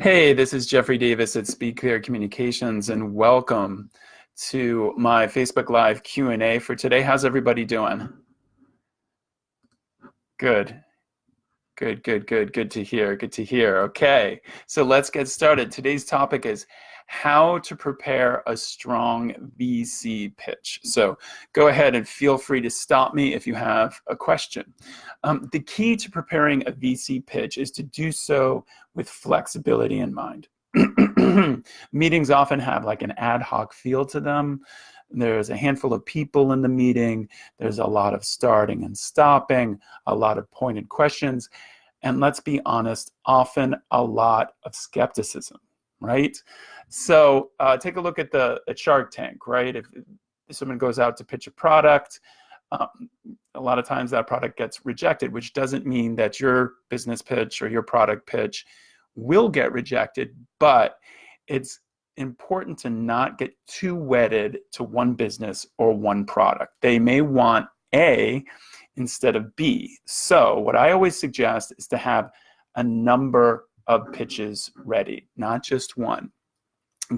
Hey, this is Jeffrey Davis at Speak Clear Communications, and welcome to my Facebook Live Q&A for today. How's everybody doing? Good. Good to hear. Good to hear. Okay, so let's get started. Today's topic is how to prepare a strong VC pitch. So go ahead and feel free to stop me if you have a question. The key to preparing a VC pitch is to do so with flexibility in mind. Meetings often have like an ad hoc feel to them. There's a handful of people in the meeting. There's a lot of starting and stopping, a lot of pointed questions, and let's be honest, often a lot of skepticism, right? So take a look at at Shark Tank, right? If someone goes out to pitch a product, a lot of times that product gets rejected, which doesn't mean that your business pitch or your product pitch will get rejected, but it's important to not get too wedded to one business or one product. They may want A instead of B. So what I always suggest is to have a number of pitches ready, not just one.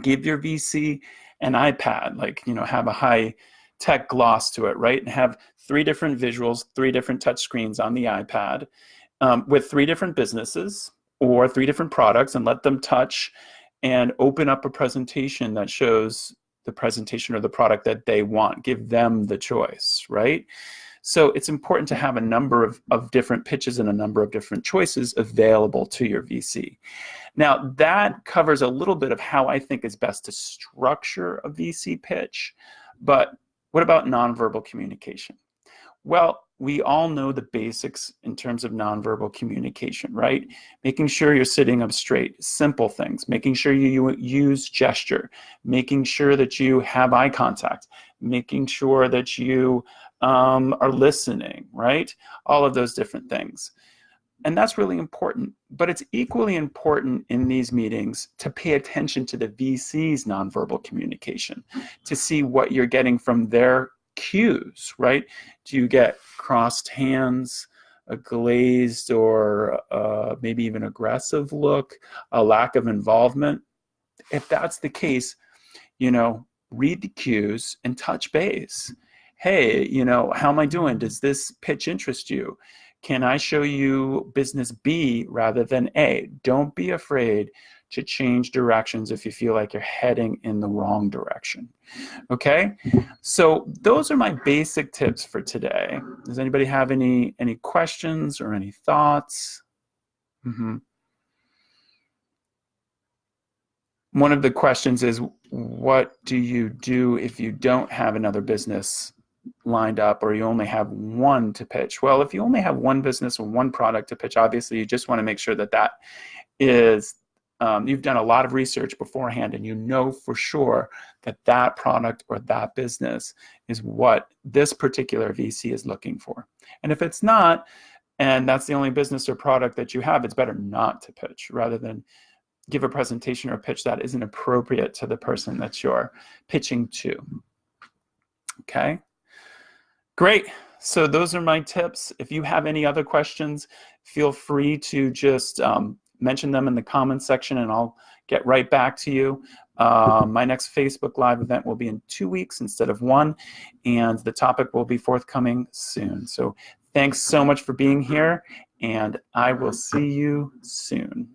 Give your VC an iPad, have a high tech gloss to it, right? And have 3 different visuals, 3 different touch screens on the iPad with 3 different businesses or 3 different products, and let them touch and open up a presentation that shows the presentation or the product that they want. Give them the choice, right? So it's important to have a number of different pitches and a number of different choices available to your VC. Now, that covers a little bit of how I think is best to structure a VC pitch, but what about nonverbal communication? Well, we all know the basics in terms of nonverbal communication, right? Making sure you're sitting up straight, simple things, making sure you use gesture, making sure that you have eye contact, making sure that you are listening, right? All of those different things. And that's really important, but it's equally important in these meetings to pay attention to the VC's nonverbal communication, to see what you're getting from their cues, right? Do you get crossed hands, a glazed or maybe even aggressive look, a lack of involvement? If that's the case, read the cues and touch base. Hey, how am I doing? Does this pitch interest you? Can I show you business B rather than A? Don't be afraid to change directions if you feel like you're heading in the wrong direction. Okay, so those are my basic tips for today. Does anybody have any questions or any thoughts? One of the questions is, what do you do if you don't have another business lined up or you only have one to pitch? Well, if you only have one business or one product to pitch, obviously you just want to make sure that that is you've done a lot of research beforehand and you know for sure that that product or that business is what this particular VC is looking for. And if it's not, and that's the only business or product that you have, it's better not to pitch rather than give a presentation or a pitch that isn't appropriate to the person that you're pitching to. Okay, great. So those are my tips. If you have any other questions, feel free to just mention them in the comments section and I'll get right back to you. My next Facebook Live event will be in 2 weeks instead of 1, and the topic will be forthcoming soon. So thanks so much for being here, and I will see you soon.